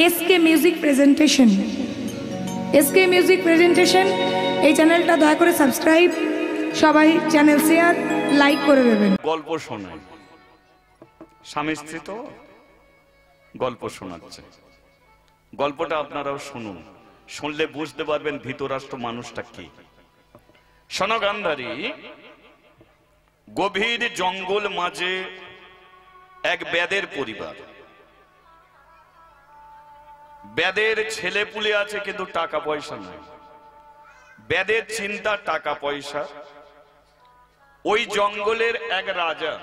SK music presentation. SK music presentation এই চ্যানেলটা দয়া করে সাবস্ক্রাইব, সবাই চ্যানেল শেয়ার লাইক করে দেবেন। গল্প শোনায়, স্বামী স্ত্রী তো গল্প শোনাচ্ছে। গল্পটা আপনারাও শুনুন, শুনলে বুঝতে পারবেন ধৃতরাষ্ট্র মানুষটা কি। শোনো গান্ধারী, গভীর জঙ্গল মাঝে এক বেদের পরিবার। বেদের ছেলে পুলে আছে কিন্তু টাকা পয়সা নাই। বেদের চিন্তা টাকা পয়সা। ওই জঙ্গলের এক রাজা,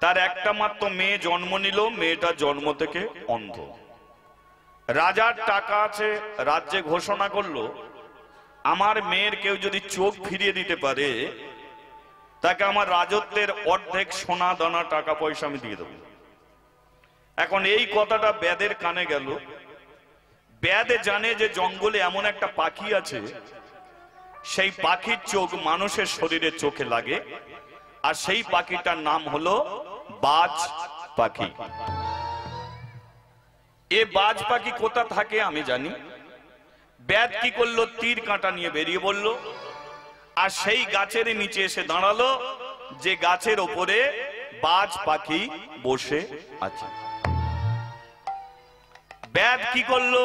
তার একটা মাত্র মেয়ে জন্ম নিল, মেয়েটা জন্ম থেকে অন্ধ। রাজার টাকা আছে, রাজ্যে ঘোষণা করলো আমার মেয়ের কেউ যদি চোখ ফিরিয়ে দিতে পারে তাকে আমার রাজত্বের অর্ধেক সোনা দানা টাকা পয়সা আমি দিয়ে দেবো। এখন এই কথাটা বেদের কানে গেল। বেদ জানে যে জঙ্গলে এমন একটা পাখি আছে, সেই পাখির চোখ মানুষের শরীরে চোখে লাগে, আর সেই পাখিটার নাম হলো বাজ পাখি। এ বাজ পাখি কোথা থাকে আমি জানি। বেদ কি করলো, তীর কাঁটা নিয়ে বেরিয়ে বলল, আর সেই গাছের নিচে এসে দাঁড়ালো যে গাছের ওপরে বাজ পাখি বসে আছে। বেদ কি করলো,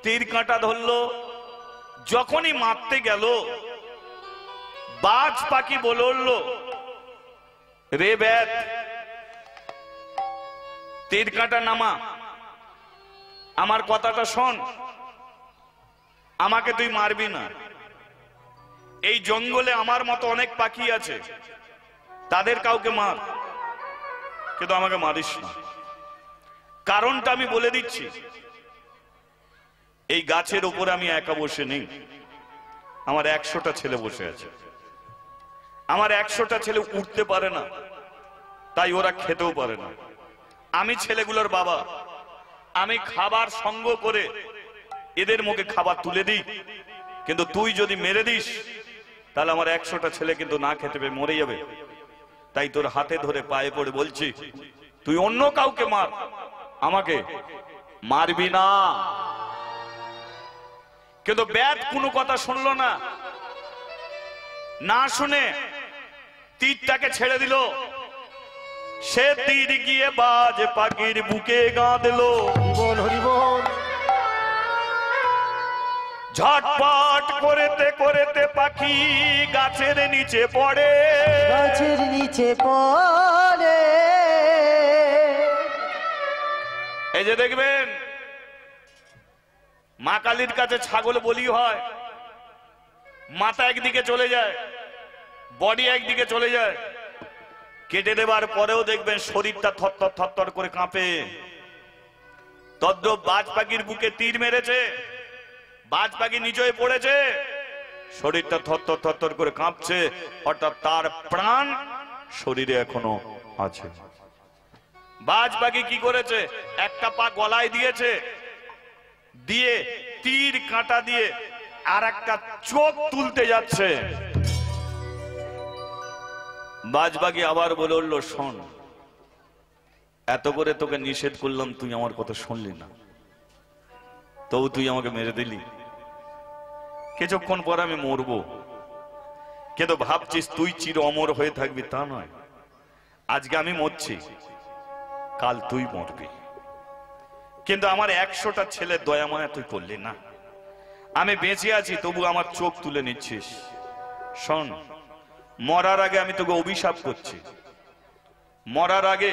তীর কাঁটা ধরলো, যখনই মারতে গেল বাজ পাখি বলে উঠলো, রে বেদ, তীর কাঁটা নামা, আমার কথাটা শোন, আমাকে তুই মারবি না। এই জঙ্গলে আমার মতো অনেক পাখি আছে, তাদের কাউকে মার, কিন্তু আমাকে মারিস না। কারণটা আমি বলে দিচ্ছি, এই গাছের উপরে আমি একা বসে নেই, আমার 100টা ছেলে বসে আছে। আমার 100টা ছেলে উঠতে পারে না, তাই ওরা খেতেও পারে না। আমি ছেলেগুলোর বাবা, আমি খাবার সঙ্গ করে এদের মুখে খাবার তুলে দিই, কিন্তু তুই যদি মেরে দিস তাহলে আমার 100টা ছেলে কিন্তু না খেতে পেয়ে মরে যাবে। তাই তোর হাতে ধরে পায়ে পড়ে বলছি, তুই অন্য কাউকে মার, আমাকে মারবি না। কিন্তু বেদ কোনো কথা শুনলো না, না শুনে তীরটাকে ছেড়ে দিল। সে তীর গিয়ে বাজ পাখির বুকে গা দিল। ঝটপট করেতে করেতে পাখি গাছের নিচে পড়ে, গাছের নিচে পড়ে। এই যে দেখবেন মা কালীর কাছে ছাগল বলি হয়, মাথা একদিকে চলে যায়, বডি একদিকে চলে যায়, কেটে দেবার পরেও দেখবেন শরীরটা থরথর থরথর করে কাঁপে। তদ্রূপ বাজ পাখির বুকে তীর মেরেছে, বাজ পাখি নিচে পড়েছে, শরীরটা থরথর থরথর করে কাঁপছে, অর্থাৎ তার প্রাণ শরীরে এখনো আছে। বাজ পাখি কি করেছে, একটা পা গলায় দিয়েছে, দিয়ে তীর কাঁটা দিয়ে আর একটা চোখ তুলতে যাচ্ছে। বাজ পাখি আবার বলে উঠল, শোন, এত করে তোকে নিষেধ করলাম, তুই আমার কথা শুনলি না, তবু তুই আমাকে মেরে দিলি। কিছুক্ষণ পর আমি মরবো, কিন্তু ভাবছিস তুই চির অমর হয়ে থাকবি তা নয়। আজকে আমি মরছি, কাল তুই মরবি, কিন্তু আমার 100টা ছেলে দয়া মায়া তুই করলি না। আমি বেঁচে আছি তবু আমার চোখ তুলে নিচ্ছিস। শোন, মরার আগে আমি তোকে অভিশাপ করছি, মরার আগে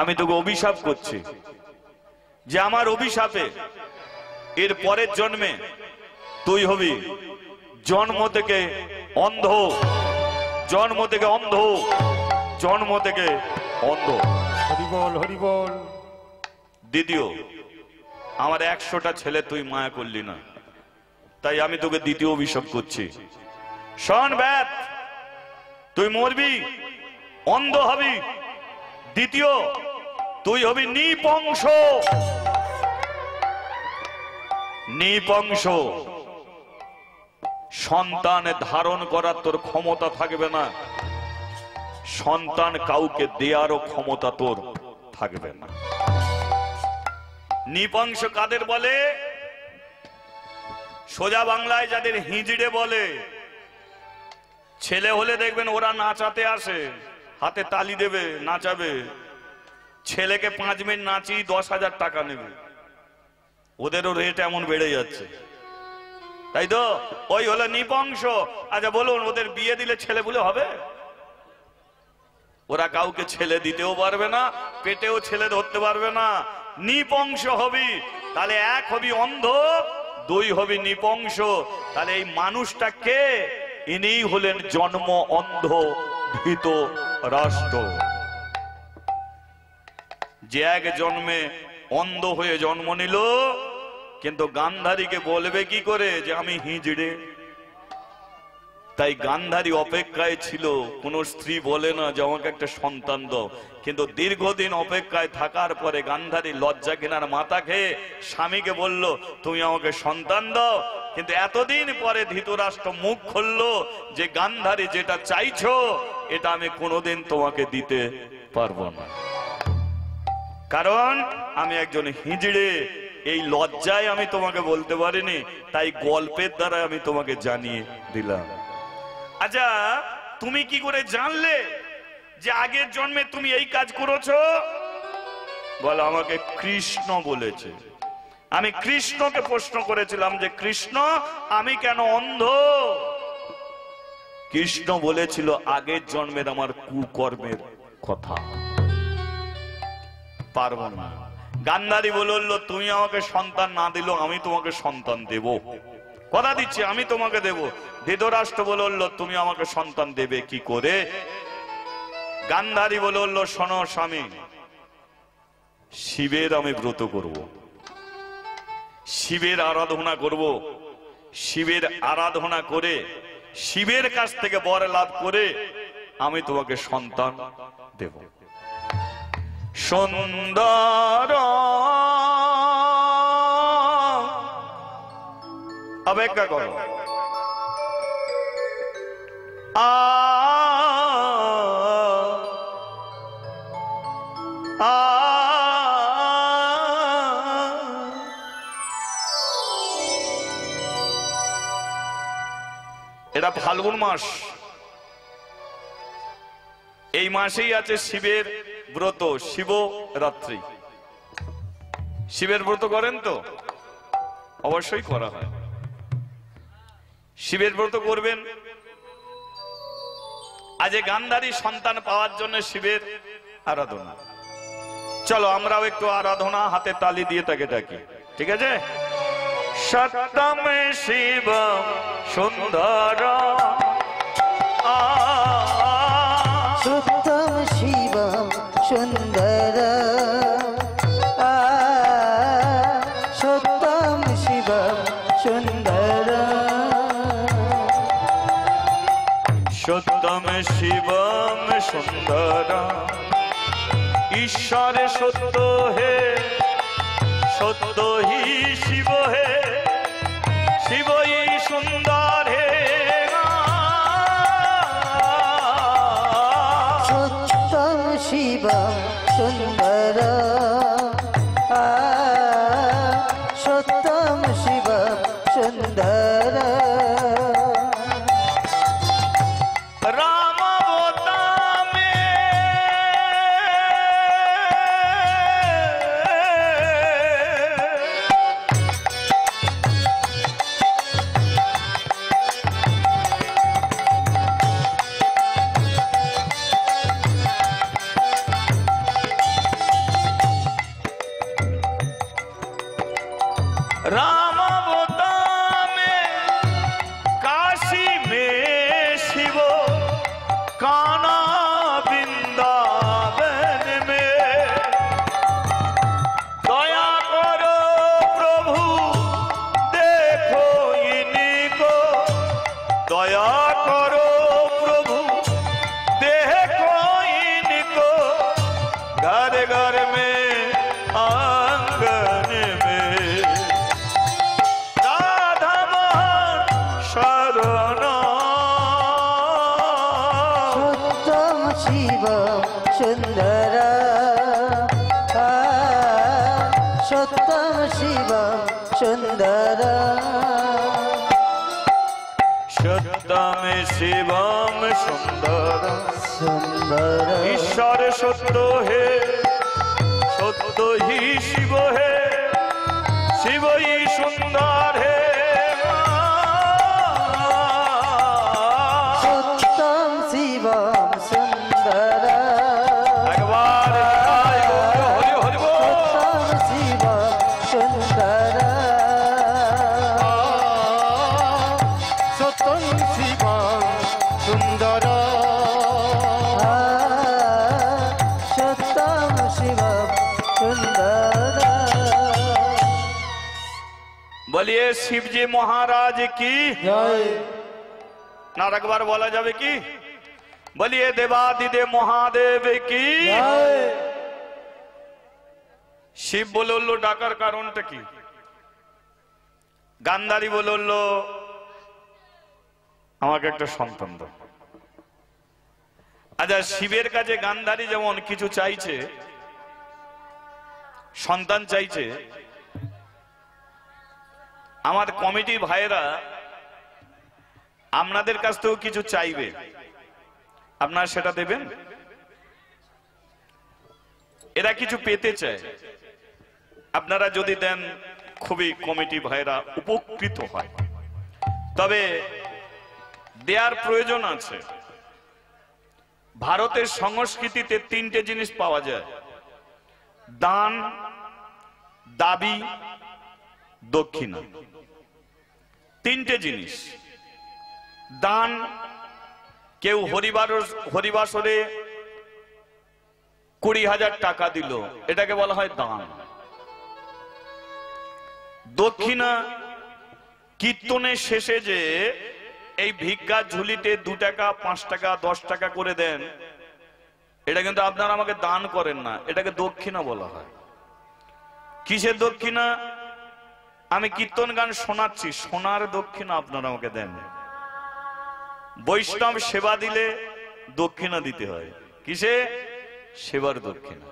আমি তোকে অভিশাপ করছি যে আমার অভিশাপে এর পরের জন্মে তুই হবি জন্ম থেকে অন্ধ, জন্ম থেকে অন্ধ, জন্ম থেকে অন্ধ। হরিবল হরিবল। দ্বিতীয়, আমার 100টা ছেলে তুই মায়া করলি না, তাই আমি তোকে দ্বিতীয় অভিশাপ করছি। শোন বেদ, তুই মরবি, অন্ধ হবি। দ্বিতীয়, তুই হবি নিপংস। নিপংস, সন্তান ধারণ করার তোর ক্ষমতা থাকবে না, সন্তান কাউকে দেয়ারও ক্ষমতা তোর থাকবে না। নিপংস কাদের বলে? সোজা বাংলায় যাদের হিজড়ে বলে। ছেলে হলে দেখবেন ওরা নাচাতে আসে, হাতে তালি দেবে, নাচাবে। ছেলেকে 5 মিনিট নাচি 10,000 টাকা নেবে। ওদেরও রেট এমন বেড়ে যাচ্ছে, তাই তো? ওই হলো নিপংস। আচ্ছা বলুন, ওদের বিয়ে দিলে ছেলে বলে হবে? ওরা কাউকে ছেলে দিতেও পারবে না, পেটেও ছেলে ধরতে পারবে না। নিপংস হবি, তাহলে এক হবি অন্ধ, 2 হবি নিপংস। তাহলে এই মানুষটা কে? ইনি হলেন জন্ম অন্ধ ধৃতরাষ্ট্র, যে এক জন্মে অন্ধ হয়ে জন্ম নিল। কিন্তু গান্ধারীকে বলবে কি করে যে আমি হিজড়ে? তাই গান্ধারী অপেক্ষায় ছিল। কোন স্ত্রী বলে না যে আমাকে একটা সন্তান দাও, কিন্তু দীর্ঘদিন অপেক্ষায় থাকার পরে গান্ধারী লজ্জা কেনার মাথা খেয়ে স্বামীকে বলল তুমি আমাকে সন্তান দাও। কিন্তু এতদিন পরে ধৃতরাষ্ট্র মুখ খুললো যে গান্ধারী যেটা চাইছো এটা আমি কোনোদিন তোমাকে দিতে পারবো না, কারণ আমি একজন হিজড়ে। এই লজ্জায় আমি তোমাকে বলতে পারিনি, তাই গল্পের দ্বারা আমি তোমাকে জানিয়ে দিলাম। আচ্ছা, তুমি কি করে জানলে যে আগের জন্মে তুমি এই কাজ করেছো? বলো, আমাকে কৃষ্ণ বলেছে। আমি কৃষ্ণকে প্রশ্ন করেছিলাম যে কৃষ্ণ আমি কেন অন্ধ? কৃষ্ণ বলেছিল আগের জন্মের আমার কুকর্মের কথা, পারবো না। গান্ধারী বলল তুমি আমাকে সন্তান না দিলেও আমি তোমাকে সন্তান দেব, কথা দিচ্ছি আমি তোমাকে দেব। ধৃতরাষ্ট্র বলল তুমি আমাকে সন্তান দেবে কি করে? গান্ধারী বলল শোনো স্বামী, শিবের আমি ব্রত করব, শিবের আরাধনা করব, শিবের আরাধনা করে শিবের কাছ থেকে বর লাভ করে আমি তোমাকে সন্তান দেব। সুন্দর অপেক্ষা করো। এটা ফাল্গুন মাস, এই মাসেই আছে শিবের ব্রত, শিবরাত্রি। শিবের ব্রত করেন তো? অবশ্যই করা হয়। শিবের ব্রত করবেন। আজ গান্ধারী সন্তান পাওয়ার জন্য শিবের আরাধনা। চলো আমরাও একটু আরাধনা হাতে তালি দিয়ে তাকে ডাকি, ঠিক আছে? সত্যম শিব সুন্দর, সত্যম শিবম সুন্দর, সত্যম শিবম সুন্দর, সত্যম শিবম সুন্দর, ঈশ্বর সত্য হে, সত্য হি শিব হে, শিবই সুন্দর হে। সত্যম শিবম সুন্দর, সত্যম শিবম সুন্দর, রাম অবতামে राम अवतामे काशी में शिव, काना वृंदावन में, दया करो प्रभु देखो इनको, दया करो प्रभु देखो इनको, घर घर में आंगन में राधा मोहन शरण। সত্যম শিবম সুন্দর, সত্যম শিবম সুন্দরম সত্যম শিবম সুন্দরম সুন্দরম ঈশ্বর সত্য হে সত্য হি শিব হে শিবই সুন্দর হে সত্যম শিবম সুন্দরম একবার হরি হরি বল। সত্যম শিবম সুন্দরম সত্যম শিবম সুন্দর সত্যম শিবম সুন্দরম বলিয়ে শিবজি মহারাজ কি জয় না একবার বলা যাবে কি বলিয়ে দেবাদিদেব মহাদেব কি জয় শিব বলল ডাকার কারণটা কি গান্ধারী বলল আমাকে একটা সন্তান দাও আচ্ছা শিবের কাছে গান্ধারী যেমন কিছু চাইছে সন্তান চাইছে আমার কমিটি ভাইয়েরা আপনাদের কাছ থেকেও কিছু চাইবে আপনারা সেটা দেবেন এরা কিছু পেতে চায় আপনারা যদি দেন খুবই কমিটি ভাইরা উপকৃত হয় তবে দেয়ার প্রয়োজন আছে ভারতের সংস্কৃতিতে তিনটে জিনিস পাওয়া যায় দান দাবি দক্ষিণা তিনটে জিনিস দান কেউ হরিবাসরে 20,000 টাকা দিল এটাকে বলা হয় দান দক্ষিণা কীর্তনের শেষে যে এই ভিক্ষা ঝুলিতে 2 টাকা 5 টাকা 10 টাকা করে দেন এটা কিন্তু আপনারা আমাকে দান করেন না এটাকে দক্ষিণা বলা হয় কিসের দক্ষিণা আমি কীর্তন গান শোনাচ্ছি সোনার দক্ষিণা আপনারা আমাকে দেন বৈষ্ণব সেবা দিলে দক্ষিণা দিতে হয় কিসে সেবার দক্ষিণা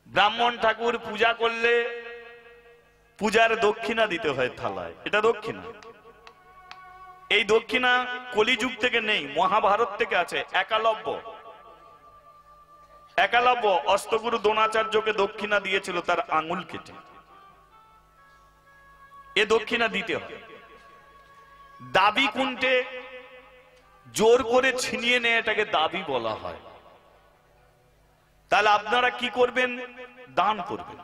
ব্রাহ্মণ ঠাকুর পূজা করলে পূজার দক্ষিণা দিতে হয় থালায় এটা দক্ষিণা এই দক্ষিণা কলিযুগ থেকে নেই মহাভারত থেকে আছে একালব্য অস্তগুরু দ্রোণাচার্যকে দক্ষিণা দিয়েছিল তার আঙুল কেটে এ দক্ষিণা দিতে হয় দাবি কোনটে জোর করে ছিনিয়ে নেয় এটাকে দাবি বলা হয় তাহলে আপনারা কি করবেন দান করবেন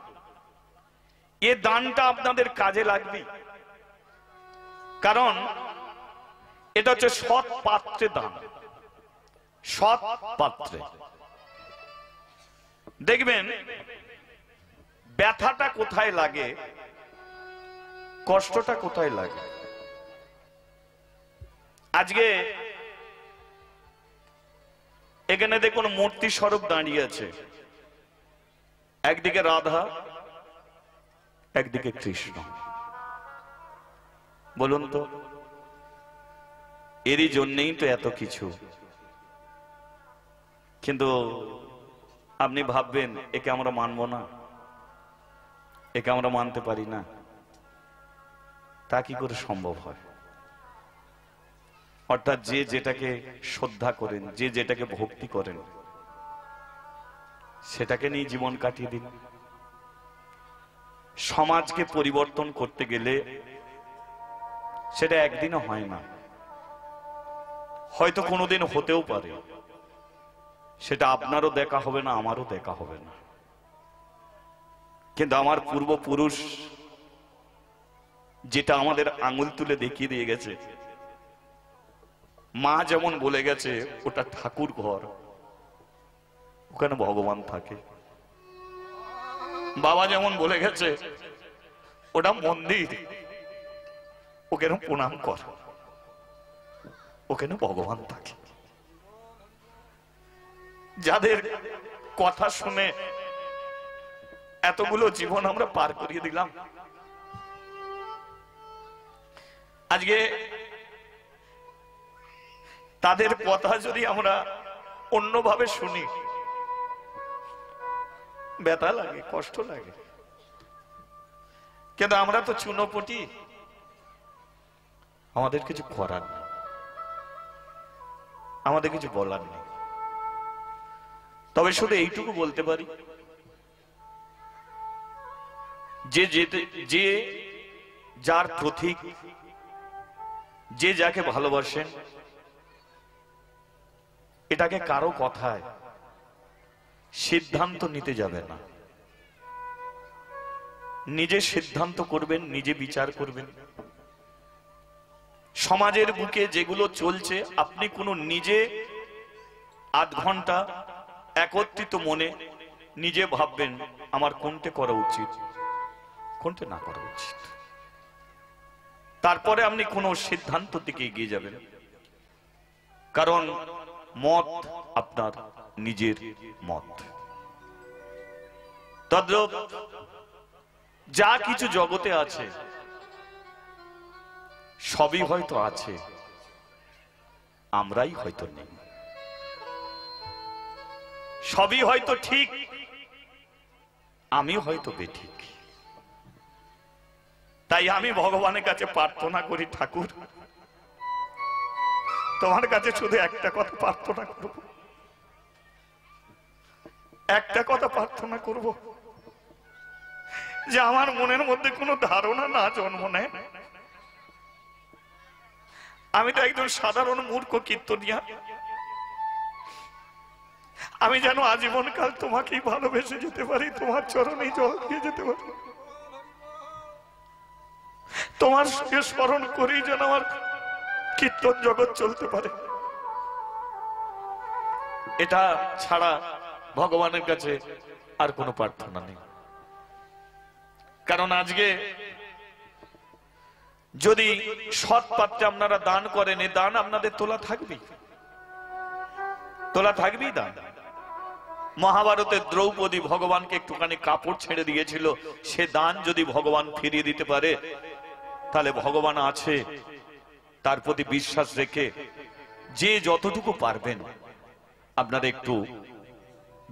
এ দানটা আপনাদের কাজে লাগবে কারণ এটা হচ্ছে সৎ পাত্রে দান সৎ পাত্রে দেখবেন ব্যথাটা কোথায় লাগে কষ্টটা কোথায় লাগে আজকে এখানে দেখুন মূর্তি স্বরূপ দাঁড়িয়ে আছে একদিকে রাধা একদিকে কৃষ্ণ বলুন তো এরই জন্যই তো এত কিছু কিন্তু আপনি ভাববেন একে আমরা মানব না একে আমরা মানতে পারি না তা কি করে সম্ভব হয় অর্থাৎ যে যেটাকে শ্রদ্ধা করেন যে যেটাকে ভক্তি করেন সেটাকে নিয়ে জীবন কাটিয়ে দিন সমাজকে পরিবর্তন করতে গেলে সেটা একদিনও হয় না হয়তো কোনোদিন হতেও পারে সেটা আপনারও দেখা হবে না আমারও দেখা হবে না কিন্তু আমার পূর্বপুরুষ যেটা আমাদের আঙুল তুলে দেখিয়ে দিয়ে গেছে মা যেমন বলে গেছে ওটা ঠাকুর ঘর ওখানে ভগবান থাকে বাবা যেমন বলে গেছে ওটা মন্দির ওখানে প্রণাম কর ওখানে ভগবান থাকে যাদের কথা শুনে এতগুলো জীবন আমরা পার করিয়ে দিলাম আজকে তাদের কথা যদি আমরা অন্যভাবে শুনি ব্যথা লাগে কষ্ট লাগে কিন্তু আমরা তো চুনোপটি, আমাদের কিছু করার নেই, আমাদের কিছু বলার নেই। তবে শুধু এইটুকু বলতে পারি, যে যার প্রতীক, যে যাকে ভালোবাসেন, এটাকে কারো কথায় সিদ্ধান্ত নিতে যাবে না। নিজে সিদ্ধান্ত করবেন, নিজে বিচার করবেন। সমাজের বুকে যেগুলো চলছে, আপনি কোনো নিজে আধ ঘন্টা একত্রিত মনে নিজে ভাববেন আমার কোনটা করা উচিত, কোনটা না করা উচিত। তারপরে আপনি কোনো সিদ্ধান্ত দিকে এগিয়ে যাবেন, কারণ মত আপনার নিজের মত। তদ্রূপ যা কিছু জগতে আছে সবই হয়তো আছে, আমরাই হয়তো নেই। সবই হয়তো ঠিক, আমি হয়তো বেঠিক। তাই আমি ভগবানের কাছে প্রার্থনা করি, ঠাকুর তোমার কাছে শুধু একটা কথা প্রার্থনা করব, একটা কথা প্রার্থনা করব, যে আমার মনের মধ্যে কোনো ধারণা না জন্ম নেয়। আমি তো একজন সাধারণ মূর্খ কীর্তনিয়া, আমি যেন আজীবনকাল তোমাকেই ভালোবেসে যেতে পারি, তোমার চরণেই জল দিয়ে যেতে পারি, তোমার সঙ্গে স্মরণ করেই যেন আমার কীর্তন জগৎ চলতে পারে। এটা ছাড়া ভগবানের কাছে আর কোনো প্রার্থনা নেই। কারণ আজকে যদি সৎ পাত্রে আপনারা দান করেন, এই দান আপনাদের তোলা থাকবেই, তোলা থাকবেই দান। মহাভারতের দ্রৌপদী ভগবানকে একটুখানি কাপড় ছেড়ে দিয়েছিল, সে দান যদি ভগবান ফিরিয়ে দিতে পারে, তাহলে ভগবান আছে। তার প্রতি বিশ্বাস রেখে যে যতটুকু পারবেন আপনারা একটু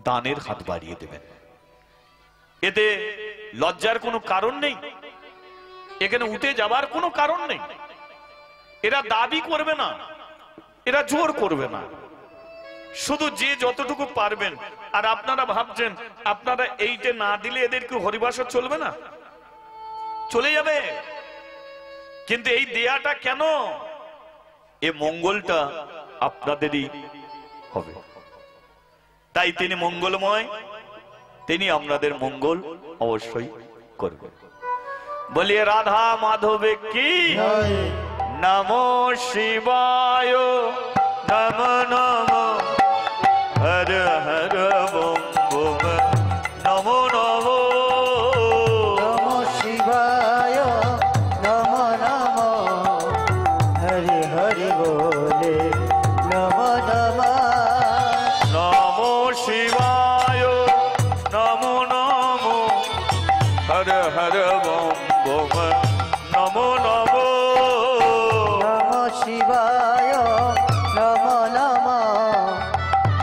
দানের হাত বাড়িয়ে দেবেন। এতে লজ্জার কোনো কারণ নেই, এখানে উঠে যাবার কোনো কারণ নেই। এরা দাবি করবে না, এরা জোর করবে না, শুধু যে যতটুকু পারবেন। আর আপনারা ভাবছেন আপনারা এইটা না দিলে এদের কি হরিবাসর চলবে না? চলে যাবে। কিন্তু এই দেয়াটা কেন? এ মঙ্গলটা আপনাদেরই হবে। তাই তিনি মঙ্গলময়, তিনি আপনাদের মঙ্গল অবশ্যই করবেন। বলিয়ে রাধা মাধবে কি নমো শিবায়, নম নম হর হর বম বম নমো নমো নমো শিবায়, নম নম হরি হরি বলে নম নম। নমো শিবায়, নমো নমো হর হর বম বম নমো নমো। নমো শিবায়, নম নম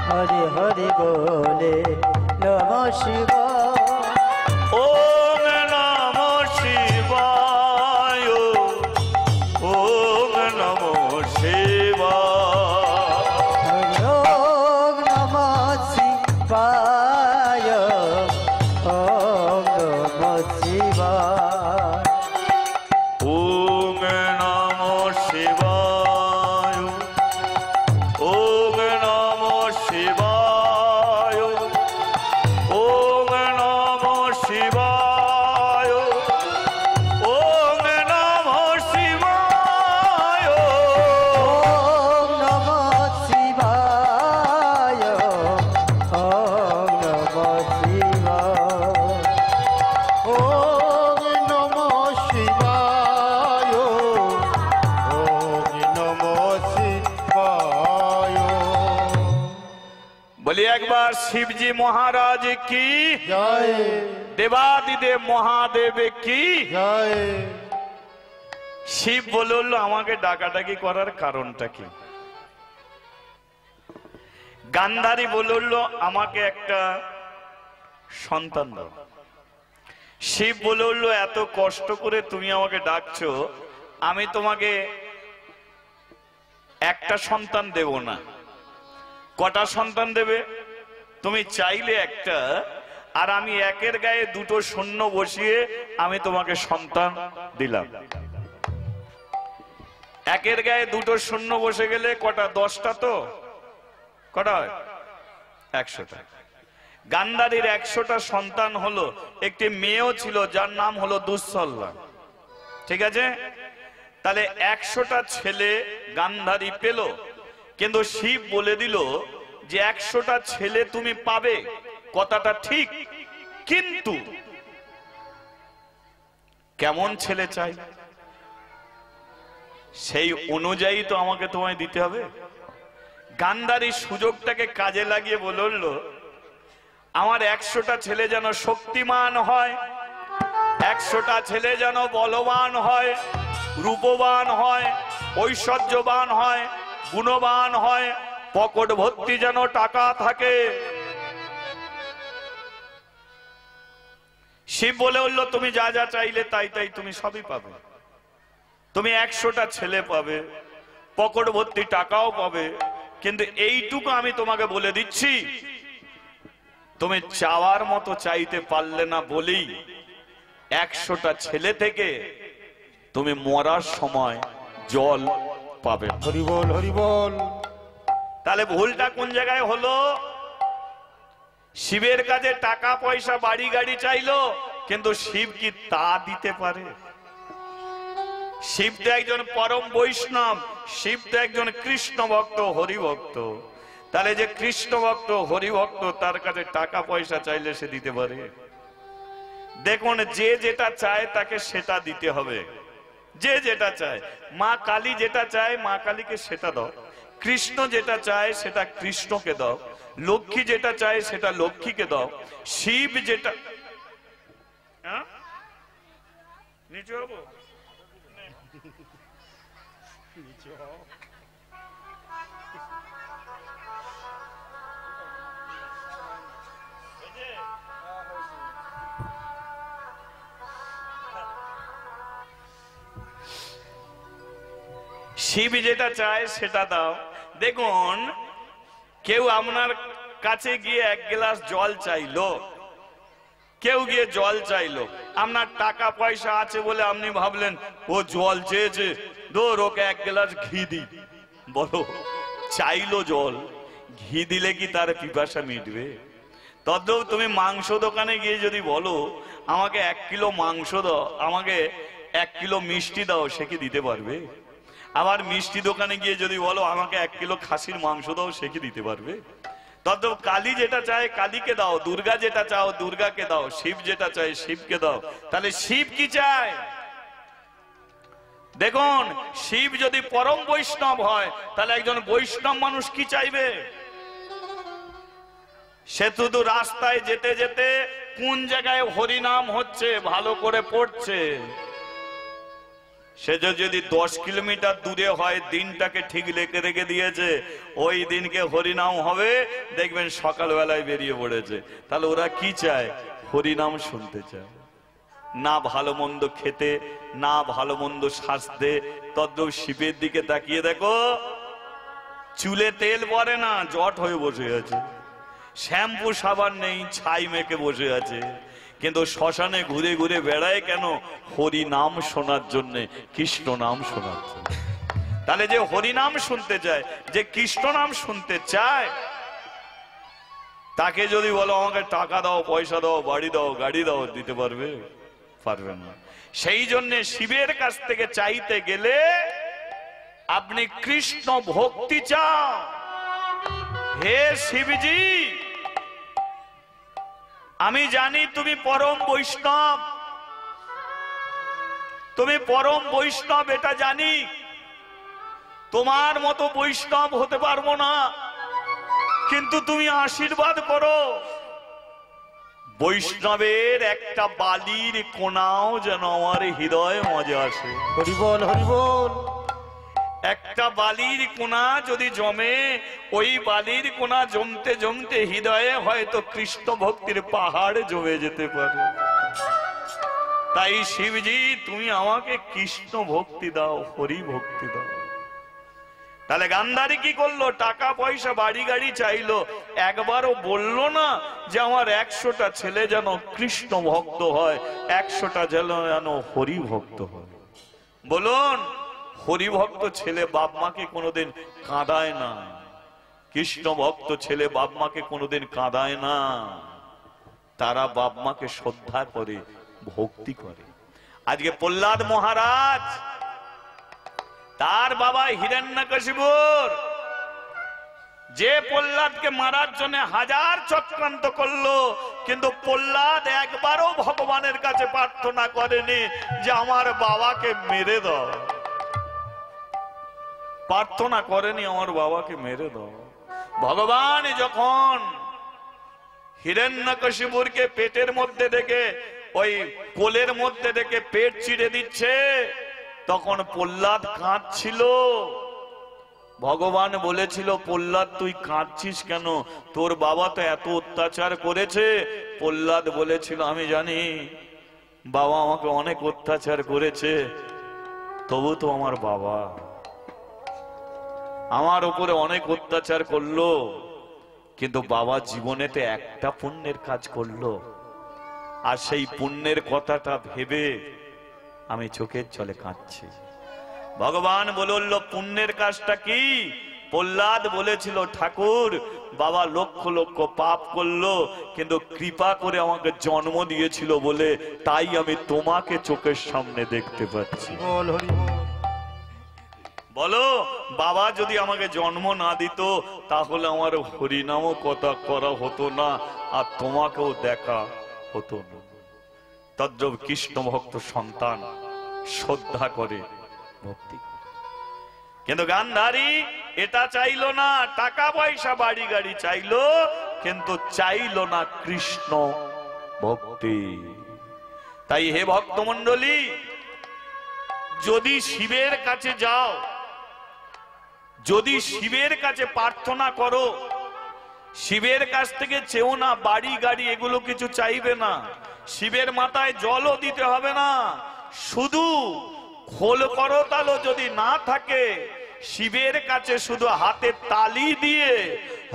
হরি হরি বলে নম শিবায়। ওম নমো শিবায়, ওম নমো শিবায়। ওম নমঃ শিবায়, ওম নমঃ শিবায়। ওম নমো শিবায়, ওম নমো শিবায়, ওম নমো শিবায়, ওম নমো শিবায়। ওম নমঃ শিবায়, ওম নমঃ শিবায়। ওম নমঃ শিবায়, ওম নমঃ শিবায়। বলি একবার শিবজি মহারাজ কি জয় দেবাদিদেব মহাদেব কি জয়। শিব বলল আমাকে ডাকাডাকি করার কারণটা কি? গান্ধারী বলল আমাকে একটা সন্তান দাও। শিব বলে উঠলো, এত কষ্ট করে তুমি আমাকে ডাকছো, আমি তোমাকে একটা সন্তান দেব না। কটা সন্তান দেবে? তুমি চাইলে একটা, আর আমি একের গায়ে দুটো শূন্য বসিয়ে আমি তোমাকে সন্তান দিলাম। একের গায়ে দুটো শূন্য বসে গেলে কটা? 10টা। তো কটা হয়? 100টা। গান্ধারীর 100টা সন্তান হলো। একটি মেয়েও ছিল যার নাম হলো দুঃসল্লা। ঠিক আছে, তাহলে 100টা ছেলে গান্ধারী পেল। কিন্তু শিব বলে দিল যে 100টা ছেলে তুমি পাবে, কথাটা ঠিক, কিন্তু কেমন ছেলে চাই সেই অনুযায়ী তো আমাকে তোমায় দিতে হবে। গান্ধারী সুযোগটাকে কাজে লাগিয়ে বলল, আমার 100টা ছেলে যেন শক্তিমান হয়, 100টা ছেলে যেন বলবান হয়, রূপবান হয়, ঐশ্বর্যবান হয়, গুণবান হয়, পকেট ভর্তি যেন টাকা থাকে। শিব বলে উঠল, তুমি যা যা চাইলে তাই তাই তুমি সবই পাবে। তুমি 100টা ছেলে পাবে, পকেট ভর্তি টাকাও পাবে, কিন্তু এইটুকু আমি তোমাকে বলে দিচ্ছি, তুমি চাওয়ার মতো চাইতে পারলে না বলেই 100টা ছেলে থেকে তুমি মরার সময় জল পাবে। হরি বল, হরি বল। তাহলে ভুলটা কোন জায়গায় হলো? শিবের কাছে টাকা পয়সা বাড়ি গাড়ি চাইলো, কিন্তু শিব কি তা দিতে পারে? শিব তো একজন পরম বৈষ্ণব, শিব তো একজন কৃষ্ণ ভক্ত, হরি ভক্ত। তাহলে যে কৃষ্ণ ভক্ত, হরি ভক্ত, তার কাছে টাকা পয়সা চাইলে সে দিতে পারে? দেখুন, যে যেটা চায় তাকে সেটা দিতে হবে। যে যেটা চায়, মা কালী যেটা চায় মা কালীকে সেটা দাও, কৃষ্ণ যেটা চায় সেটা কৃষ্ণকে দাও, লক্ষ্মী যেটা চায় সেটা লক্ষ্মীকে দাও, শিব যেটা নিচে হবো শিব যেটা চায় সেটা দাও। দেখুন, কেউ আপনার কাছে গিয়ে 1 গ্লাস জল চাইলো, কেউ গিয়ে জল চাইলো, আপনার টাকা পয়সা আছে বলে আপনি ভাবলেন ও জল চেয়েছে, ধর ওকে 1 গ্লাস ঘি দি। বলো, চাইলো জল, ঘি দিলে কি তার পিপাসা মিটবে? তদ্রূপ তুমি মাংস দোকানে গিয়ে যদি বলো আমাকে 1 কিলো মাংস দাও, আমাকে 1 কিলো মিষ্টি দাও, সে কি দিতে পারবে? আবার মিষ্টি দোকানে গিয়ে যদি বলো আমাকে 1 কিলো খাসির মাংস দাও, সে কি দিতে পারবে? তদ্রূপ কালী যেটা চায় কালীকে দাও, দুর্গা যেটা চাও দুর্গাকে দাও, শিব যেটা চায় শিবকে দাও। তাহলে শিব কি চায়? দেখুন, শিব যদি পরম বৈষ্ণব হয় তাহলে একজন বৈষ্ণব মানুষ কি চাইবে? সে শুধু রাস্তায় যেতে যেতে কোন জায়গায় হরিনাম হচ্ছে ভালো করে পড়ছে, সে যদি 10 কিলোমিটার দূরে হয়, দিনটাকে ঠিক লেখে রেখে দিয়েছে, ওই দিনকে হরিনাম হবে, দেখবেন সকালবেলায় বেরিয়ে পড়েছে। তাহলে ওরা কি চায়? হরিনাম শুনতে চায়, না ভালো মন্দ খেতে, না ভালো মন্দ সাজতে। তদ্রূপ শিবের দিকে তাকিয়ে দেখো, চুলে তেল পরে না, জট হয়ে বসে আছে, শ্যাম্পু সাবান নেই, ছাই মেখে বসে আছে, কিন্তু শ্মশানে ঘুরে ঘুরে বেড়ায় কেন? হরি নাম শোনার জন্য, কৃষ্ণ নাম শোনার জন্য। তাহলে যে হরি নাম শুনতে চায়, যে কৃষ্ণ নাম শুনতে চায়, তাকে যদি বলো আমাকে টাকা দাও, পয়সা দাও, বাড়ি দাও, গাড়ি দাও, দিতে পারবে? পারবে না। সেই জন্য শিবের কাছ থেকে চাইতে গেলে আপনি কৃষ্ণ ভক্তি চাও। হে শিবজি, আমি জানি তুমি পরম বৈষ্ণব, তুমি পরম বৈষ্ণব, এটা জানি। তোমার মতো বৈষ্ণব হতে পারবো না, কিন্তু তুমি আশীর্বাদ করো, বৈষ্ণবের একটা বালির কোনাও যেন আমার হৃদয়ে মজা আসে। হরি বল, হরি বল। একটা বালির কোনা যদি জমে, ওই বালির কোনা জমতে জমতে হৃদয়ে হয়তো কৃষ্ণ ভক্তির পাহাড় জমে যেতে পারে। তাই শিবজি তুমি আমাকে কৃষ্ণ ভক্তি দাও, হরি ভক্তি দাও। তাহলে গান্ধারী কি করলো? টাকা পয়সা বাড়ি গাড়ি চাইলো, একবারও বললো না যে আমার 100টা ছেলে যেন কৃষ্ণ ভক্ত হয়, 100টা যেন হরি ভক্ত হয়। বলুন, হরি ভক্ত ছেলে বাপ মাকে কোনোদিন কাঁদায় না, কৃষ্ণ ভক্ত ছেলে বাপ মাকে কোনোদিন কাঁদায় না। তারা বাপ মাকে শ্রদ্ধা করে, ভক্তি করে। আজকে প্রহ্লাদ মহারাজ তার বাবা হিরণ্যকশিপুর যে প্রহ্লাদকে মারার জন্য হাজার চক্রান্ত করলো, কিন্তু প্রহ্লাদ একবারও ভগবানের কাছে প্রার্থনা করেনি যে আমার বাবাকে মেরে দাও, প্রার্থনা করেনি আমার বাবাকে মেরে দাও। ভগবান যখন হিরণ্যকশিপুরকে পেটের মধ্যে দেখে, ওই কোলের মধ্যে দেখে পেট চিড়ে দিচ্ছে, তখন প্রহ্লাদ কাঁদছিল। ভগবান বলেছিল, প্রহ্লাদ তুই কাঁদছিস কেন? তোর বাবা তো এত অত্যাচার করেছে। প্রহ্লাদ বলেছিল, আমি জানি বাবা আমাকে অনেক অত্যাচার করেছে, তবু তো আমার বাবা আমার উপরে অনেক অত্যাচার করলো, কিন্তু বাবা জীবনেতে একটা পুণ্যের কাজ করলো, আর সেই পুণ্যের কথাটা ভেবে আমি চোখের জলে কাঁদছি। ভগবান বলল, পুণ্যের কাজটা কি? প্রহ্লাদ বলেছিল, ঠাকুর বাবা লক্ষ লক্ষ পাপ করলো, কিন্তু কৃপা করে আমাকে জন্ম দিয়েছিল বলে তাই আমি তোমাকে চোখের সামনে দেখতে পাচ্ছি। বলো, বাবা যদি আমাকে জন্ম না দিত তাহলে আমার হরিনামও কথা করা হতো না, আর তোমাকেও দেখা হতো না। তদ্রব কৃষ্ণ ভক্ত সন্তান শ্রদ্ধা করে, ভক্তি। কিন্তু গান্ধারী এটা চাইলো না, টাকা পয়সা বাড়ি গাড়ি চাইলো, কিন্তু চাইলো না কৃষ্ণ ভক্তি। তাই হে ভক্তমণ্ডলী, যদি শিবের কাছে যাও, যদি শিবের কাছে প্রার্থনা করো, শিবের কাছ থেকে চেও না বাড়ি গাড়ি, এগুলো কিছু চাইবে না। শিবের মাথায় জলও দিতে হবে না, শুধু খোল করতালও যদি না থাকে, শিবের কাছে শুধু হাতে তালি দিয়ে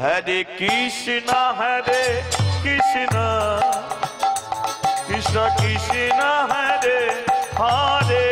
হরে কৃষ্ণ হরে কৃষ্ণ কৃষ্ণ কৃষ্ণ হরে হরে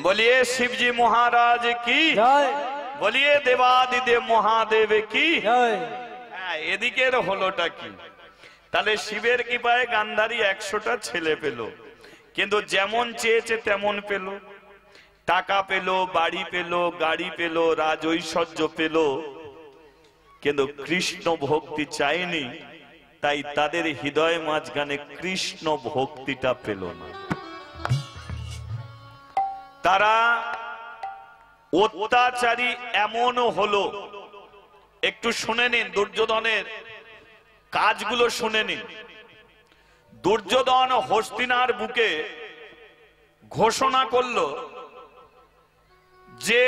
बोलिए शिवजी महाराज की जय, बोलिए देवादिदेव महादेव की जय। এদিকের হলোটা কি? তাহলে শিবের কৃপায় গান্ধারী 100টা ছেলে পেল, কিন্তু যেমন চেয়েছে তেমন পেল। টাকা পেল, বাড়ি পেল, গাড়ি পেল, রাজ ঐশ্বর্য পেল, কিন্তু কৃষ্ণ ভক্তি চায়নি। তাই তাদের হৃদয় মাঝখানে কৃষ্ণ ভক্তিটা পেল না। তারা অত্যাচারী এমনও হলো, একটু শুনে নিন দুর্যোধনের কাজগুলো শুনে নিন। দুর্যোধন হস্তিনার বুকে ঘোষণা করলো যে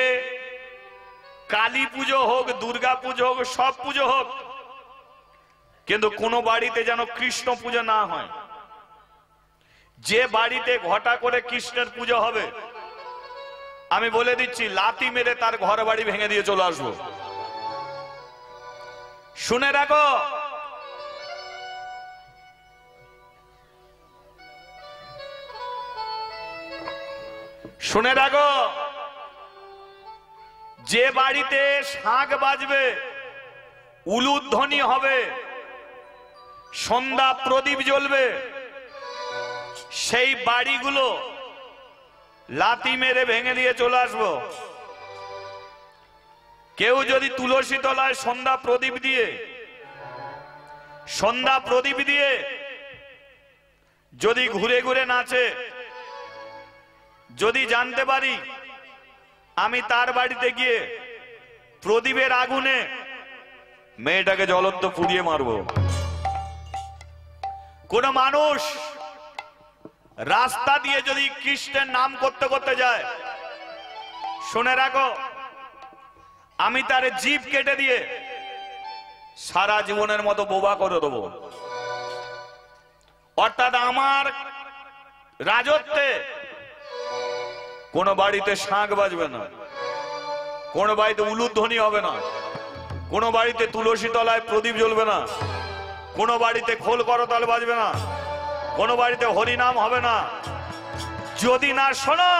কালী পুজো হোক, দুর্গা পুজো হোক, সব পুজো হোক, কিন্তু কোন বাড়িতে যেন কৃষ্ণ পুজো না হয়। যে বাড়িতে ঘটা করে কৃষ্ণের পুজো হবে, আমি বলে দিচ্ছি লাথি মেরে তার ঘর বাড়ি ভেঙে দিয়ে চলে আসবো। শুনে রাখো, শুনে রাখো, যে বাড়িতে শাঁখ বাজবে, উলুধ্বনি হবে, সন্ধ্যা প্রদীপ জ্বলবে, সেই বাড়িগুলো লাথি মেরে ভেঙে দিয়ে চলে আসবো। কেউ যদি তুলসী তলায় সন্ধ্যা প্রদীপ দিয়ে যদি ঘুরে ঘুরে নাচে, যদি জানতে পারি আমি তার বাড়িতে গিয়ে প্রদীপের আগুনে মেয়েটাকে জ্বলন্ত পুড়িয়ে মারবো। কোন মানুষ রাস্তা দিয়ে যদি কৃষ্ণের নাম করতে করতে যায়, শুনে রাখো, আমি তার জিভ কেটে দিয়ে সারা জীবনের মতো বোবা করে দেবো। অর্থাৎ আমার রাজত্বে কোন বাড়িতে শাঁখ বাজবে না, কোন বাড়িতে উলুধ্বনি হবে না, কোন বাড়িতে তুলসী তলায় প্রদীপ জ্বলবে না, কোন বাড়িতে খোল করতাল বাজবে না, কোন বাড়িতে হরিনাম হবে না। যদি না শোনো,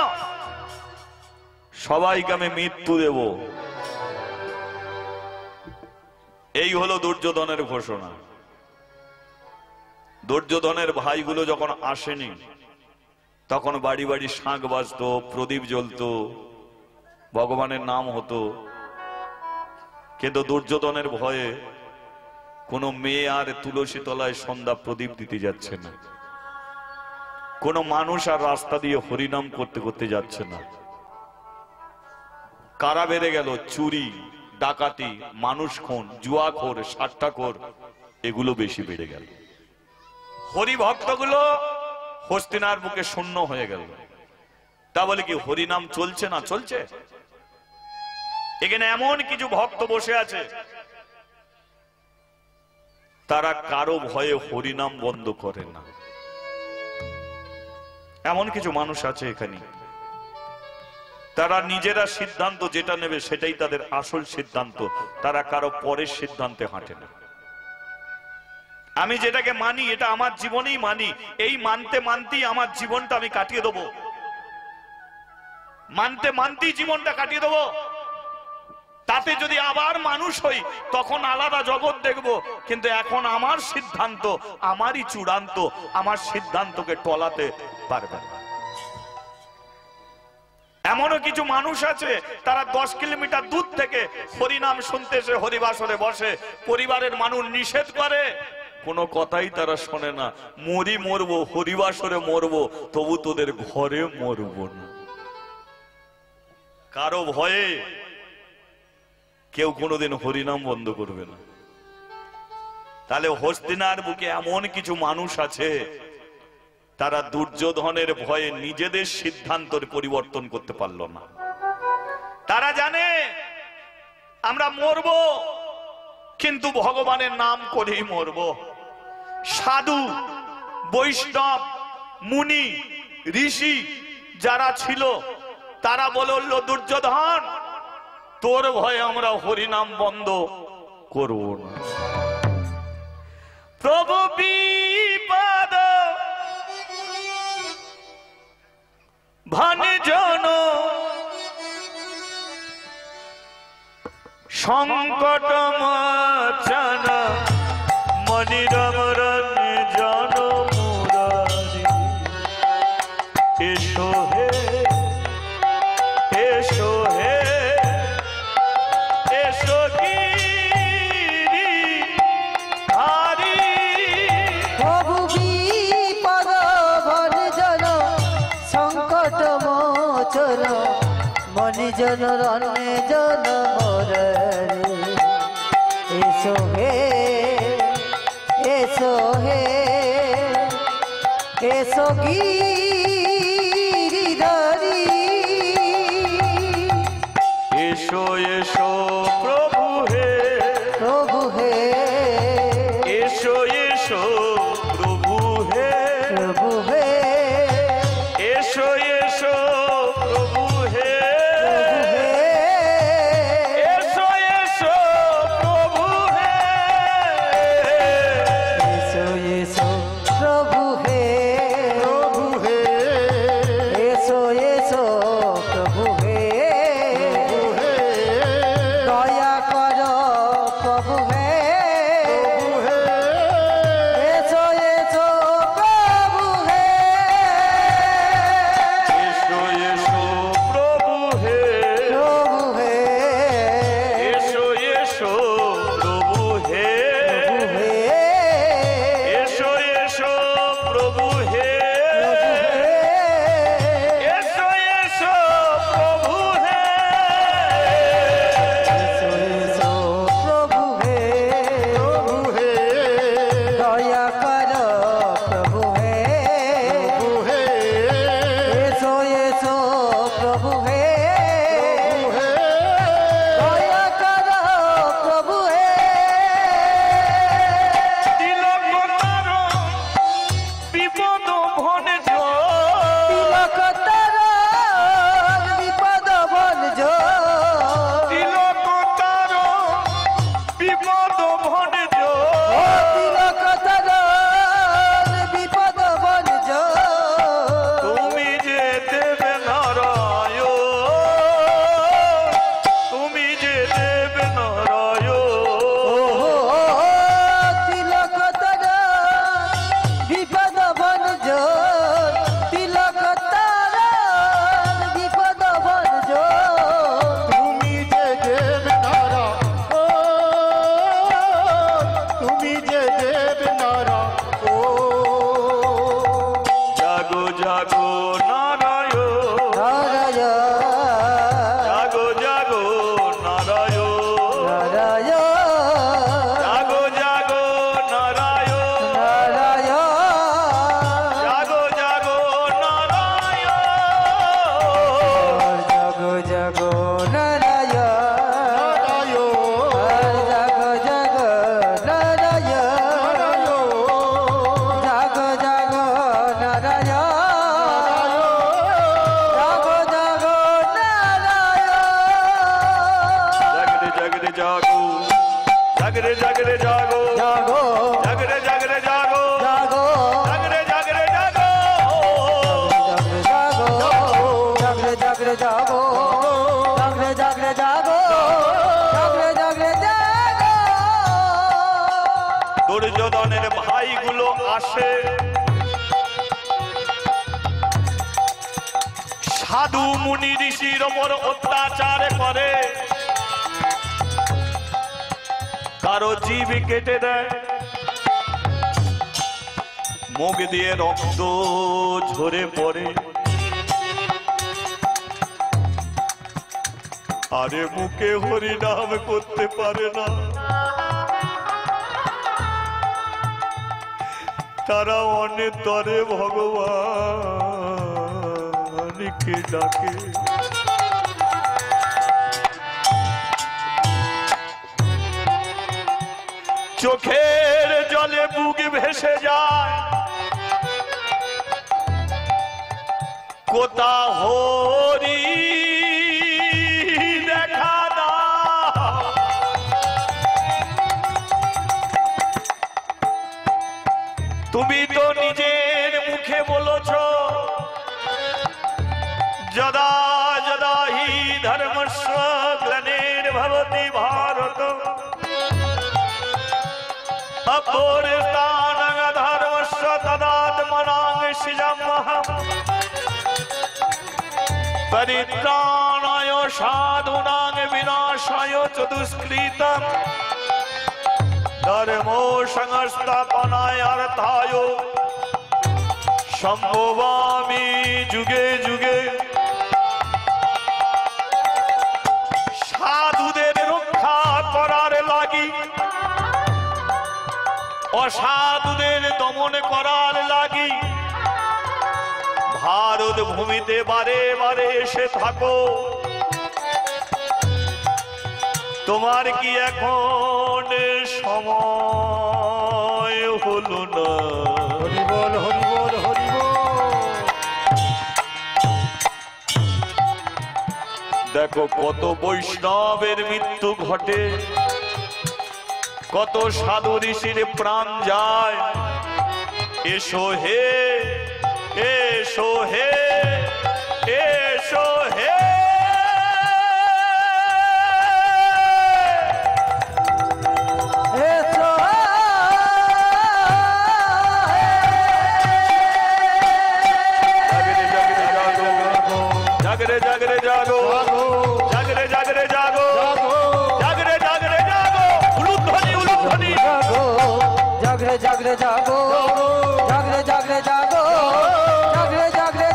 সবাইকে আমি মৃত্যু দেব। এই হলো দুর্যোধনের ঘোষণা। দুর্যোধনের ভাইগুলো যখন আসেনি, তখন বাড়ি বাড়ি শাঁখ বাজতো, প্রদীপ জ্বলতো, ভগবানের নাম হতো। কিন্তু দুর্যোধনের ভয়ে কোনো মেয়ে আর তুলসী তলায় সন্ধ্যা প্রদীপ দিতে যাচ্ছে না, কোনো মানুষ আর রাস্তা দিয়ে হরিনাম করতে করতে যাচ্ছে না। কারা বেড়ে গেল? চুরি, ডাকাতি, মানুষ খুন, জুয়াখোর, সাট্টাখোর, এগুলো বেশি বেড়ে গেল। হরিভক্তগুলো হস্তিনার বুকে শূন্য হয়ে গেল। তা বলে কি হরিনাম চলছে না? চলছে। এখানে এমন কিছু ভক্ত বসে আছে, তারা কারো ভয়ে হরিনাম বন্ধ করে না। এমন কিছু মানুষ আছে এখানে, তারা নিজেরা সিদ্ধান্ত যেটা নেবে সেটাই তাদের আসল সিদ্ধান্ত, তারা কারো পরের সিদ্ধান্তে হাঁটে না। আমি যেটাকে মানি এটা আমার জীবনেই মানি, এই মানতে মানতেই আমার জীবনটা আমি কাটিয়ে দেবো, মানতে মানতেই জীবনটা কাটিয়ে দেবো। তাতে যদি আবার মানুষ হই তখন আলাদা জগৎ দেখব, কিন্তু এখন আমার সিদ্ধান্ত আমারই চূড়ান্ত, আমার সিদ্ধান্তকে টলাতে পারবে না। এমনও কিছু মানুষ আছে তারা 10 কিলোমিটার দূর থেকে হরিনাম শুনতে এসে হরিবাসরে বসে, পরিবারের মানুষ নিষেধ করে, কোনো কথাই তারা শোনে না। মরবো, হরিবাসরে মরবো, তবু তোদের ঘরে মরবো না। কারো ভয়ে কেউ কোনোদিন হরিনাম বন্ধ করবে না। তাহলে হস্তিনার বুকে এমন কিছু মানুষ আছে, তারা দুর্যোধনের ভয়ে নিজেদের সিদ্ধান্তের পরিবর্তন করতে পারল না। তারা জানে আমরা মরব, কিন্তু ভগবানের নাম করেই মরব। সাধু, বৈষ্ণব, মুনি, ঋষি যারা ছিল, তারা বলল দুর্যোধন, তোর ভয়ে আমরা হরিনাম বন্ধ করব না। প্রভু বিপদ ভাঞ্জন সংকট মোচন মনিরম রঞ্জন মুরারি। এসো হে, এসো হে, এসো গিরি ধারি। প্রভু বিপদ ভঞ্জন সংকট মোচন মনিজন রঞ্জন মুরারি। এসো হে, এসো হে, এসো গিরিধারী। এসো এসো প্রভু হে, প্রভু হে, এসো এসো প্রভু হে, প্রভু হে, এসো এসো প্রভু হে, এসো এসো প্রভু হে, এসো এসো প্রভু হে, প্রভু হে, জাগরে জাগরে জাগো জাগো জাগরে জাগরে জাগো জাগো জাগরে জাগরে জাগো জাগরে জাগরে জাগো জাগরে জাগরে জাগো জাগরে জাগরে জাগো দুর্যোধনের ভাইগুলো আসে সাধু মুনি ঋষির ওপর অত্যাচার করে, কারো জীব কেটে দেয়, মুখ দিয়ে রক্ত ঝরে পড়ে। আরে মুখে হরিনাম করতে পারে না, তারা অনেক তরে ভগবানকে ডাকে। চোখের জলে বুক ভেসে যায়, কোথা হরি দেখা দাও। তুমি তো নিজের মুখে বলেছ যদা যদা হি ধর্মস্য গ্লানির্ভবতি ভারত অপরিস্থানং ধর্মস্য তদাত্মনাং সৃজাম্যহम् পরিত্রাণায় সাধূনাং বিনাশায় চ দুষ্কৃতম ধর্মো সংস্থাপনায় অর্থায় সম্ভবামি যুগে যুগে। সাধুদের রক্ষা করার লাগি, অসাধুদের দমন করার লাগি ভারত ভূমিতে বারে বারে এসে থাকো। তোমার কি এখন সময় হলো না? হরিবল হরিবল হরিবল। দেখো কত বৈষ্ণবের মৃত্যু ঘটে, কত সাধু ঋষির প্রাণ যায়। এসো হে এসো হে এসো হে এসো জাগরে জাগরে জাগো জাগরে জাগরে জাগো জাগরে জাগরে জাগো উলুধ্বনি উলুধ্বনি জাগো জাগরে জাগরে জাগো জাগরে জাগরে জাগো জাগরে জাগরে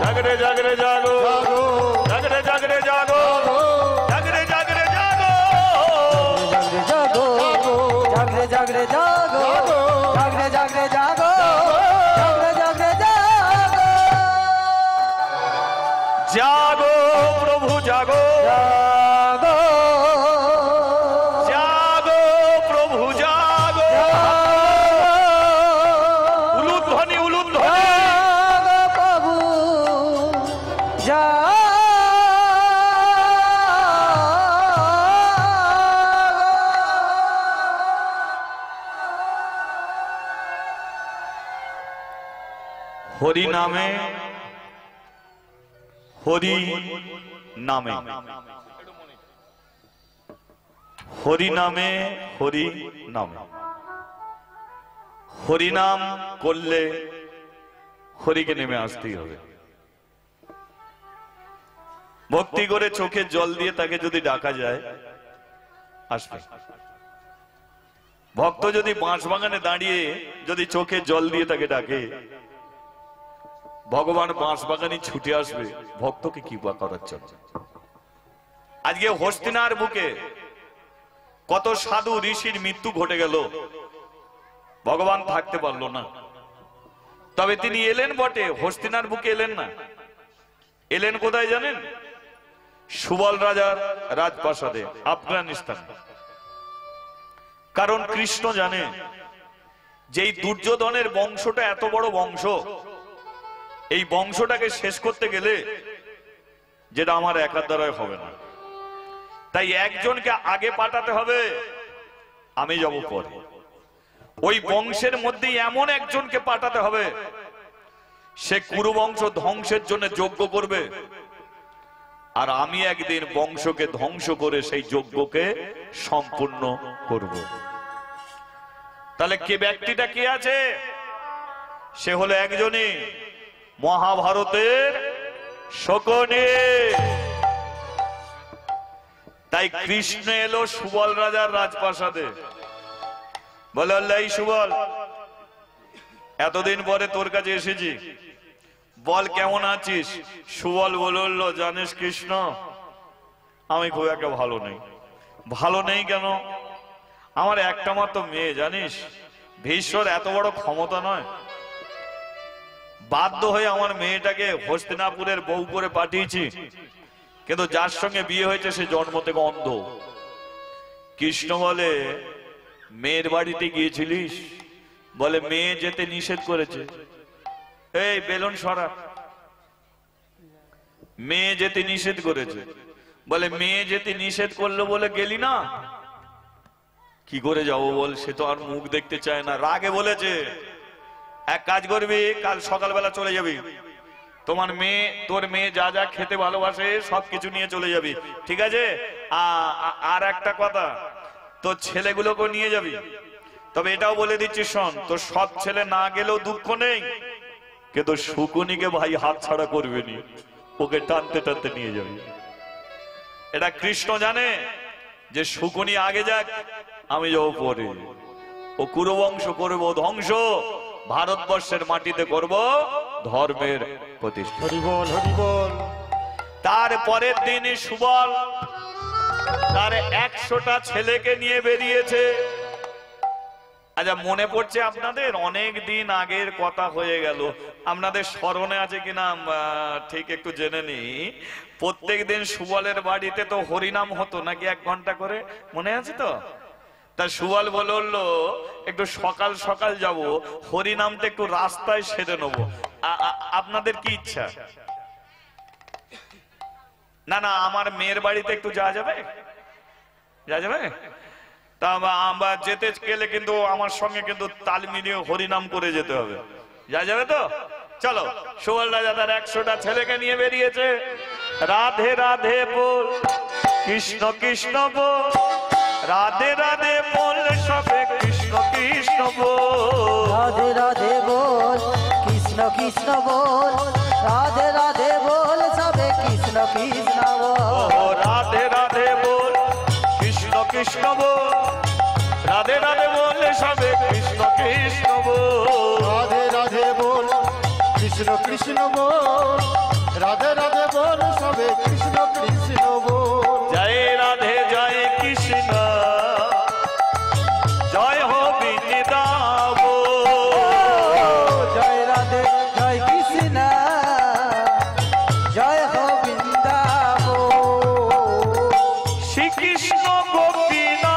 জাগরে জাগরে জাগো জাগরে জাগরে জাগো জাগরে জাগরে জাগো জাগরে জাগরে জাগো জাগরে জাগরে জাগো জাগরে জাগরে জাগো জাগো প্রভু জাগো জাগো জাগো প্রভু জাগো উলুধ্বনি উলুধ্বনি জাগো প্রভু জাগো হরি নামে হরি নামে হরি নামে হরি নামে হরি নাম করলে হরিকে নেমে আসতেই হবে। ভক্তি করে চোখে জল দিয়ে তাকে যদি ডাকা যায় আসবে। ভক্ত যদি বাঁশ বাগানে দাঁড়িয়ে যদি চোখে জল দিয়ে তাকে ডাকে, ভগবান বাঁশ বাগানে ছুটে আসবে ভক্তকে কি বা করার জন্য। আজকে হস্তিনার বুকে কত সাধু ঋষির মৃত্যু ঘটে গেল, ভগবান থাকতে পারলো না। তবে তিনি এলেন বটে, হস্তিনার বুকে এলেন না। এলেন কোথায় জানেন? সুবল রাজার রাজপ্রাসাদে আফগানিস্তান। কারণ কৃষ্ণ জানে যে এই দুর্যোধনের বংশটা এত বড় বংশ, এই বংশটাকে শেষ করতে গেলে যেটা আমার একার দ্বারাই হবে না, তাই একজনকে আগে পাঠাতে হবে, আমি যাব পরে। ওই বংশের মধ্যে এমন একজনকে পাঠাতে হবে, সে কুরু বংশ ধ্বংসের জন্য যজ্ঞ করবে, আর আমি একদিন বংশকে ধ্বংস করে সেই যজ্ঞকে সম্পূর্ণ করব। তাহলে কে ব্যক্তিটা কে আছে? সে হলো একজনই, মহাভারতের শকুনি। তাই কৃষ্ণ এলো সুবল রাজার রাজপ্রাসাদে, বলে এই সুবল, এতদিন পরে তোর কাছে এসেছি, বল কেমন আছিস? সুবল বলল, জানিস কৃষ্ণ, আমি খুব একটা ভালো নেই। ভালো নেই কেন? আমার একটা মাত্র মেয়ে, জানিস ভীষ্মর এত বড় ক্ষমতা নয়, বাধ্য হয়ে আমার মেয়েটাকে হস্তিনাপুরের বউ করে পাঠিয়েছি, কিন্তু যার সঙ্গে বিয়ে হয়েছে সে জন্ম থেকে অন্ধ। কৃষ্ণ বলে, মেয়ের বাড়িতে গিয়েছিলিস? বলে মেয়ে যেতে নিষেধ করেছে। এই বেলুন সরা, মেয়ে যেতে নিষেধ করেছে। বলে মেয়ে যেতে নিষেধ করলো বলে গেলি না? কি করে যাবো বল, সে তো আর মুখ দেখতে চায় না। রাগে বলেছে, এক কাজ করবি, কাল সকালবেলা চলে যাবি, তোমার মেয়ে, তোর মেয়ে যা যা খেতে ভালোবাসে সবকিছু নিয়ে চলে যাবি, ঠিক আছে? আর একটা কথা, তোর ছেলেগুলোকে নিয়ে যাবি, তবে এটাও বলে দিচ্ছি শোন, তোর সব ছেলে না গেলেও দুঃখ নেই, কিন্তু শকুনিকে ভাই হাত ছাড়া করবে নি, ওকে টানতে টানতে নিয়ে যাবি। এটা কৃষ্ণ জানে যে শকুনি আগে যাক, আমি যাবো পরে। ও কুরুবংশ করবো ধ্বংস, ভারতবর্ষের মাটিতে করব ধর্মের প্রতিষ্ঠা। হরি বল, হরি বল। তারপরের দিন সুবল তার 100টা ছেলেকে নিয়ে বেরিয়েছে। আচ্ছা, মনে পড়ছে আপনাদের? অনেক দিন আগের কথা হয়ে গেল, আপনাদের স্মরণে আছে কিনা ঠিক একটু জেনে নি। প্রত্যেক দিন সুবলের বাড়িতে তো হরিনাম হতো নাকি, 1 ঘন্টা করে, মনে আছে তো? তা সুবল বললো একটু সকাল সকাল যাব, হরিনামটা একটু রাস্তায় সেরে নেবো। আপনাদের কি ইচ্ছা? না না, আমার মেয়ের বাড়িতে একটু যাওয়া যাবে? যাওয়া যাবে? তা আমরা যেতে গেলে কিন্তু আমার সঙ্গে কিন্তু তাল মিলিয়ে হরিনাম করে যেতে হবে। যাওয়া যাবে তো? চলো। সুবল রাজা তার 100টা ছেলেকে নিয়ে বেরিয়েছে। রাধে রাধে বল, কৃষ্ণ কৃষ্ণ বল, রাধে রাধে বল, সবে কৃষ্ণ কৃষ্ণ বল। রাধে রাধে বল, কৃষ্ণ কৃষ্ণ বল, রাধে রাধে বল, সবে কৃষ্ণ কৃষ্ণ বল। ও রাধে রাধে বল, কৃষ্ণ কৃষ্ণ বল, রাধে রাধে বল, সবে কৃষ্ণ কৃষ্ণ বল। রাধে রাধে বল, কৃষ্ণ কৃষ্ণ বল, রাধে রাধে বল, সবে কৃষ্ণ কৃষ্ণ বল। জয় রাধে জয় কৃষ্ণ, জয় হো বৃন্দাবন। জয় রাধে জয় কৃষ্ণ, জয় হো বৃন্দাবন। শ্রীকৃষ্ণ গোপীনা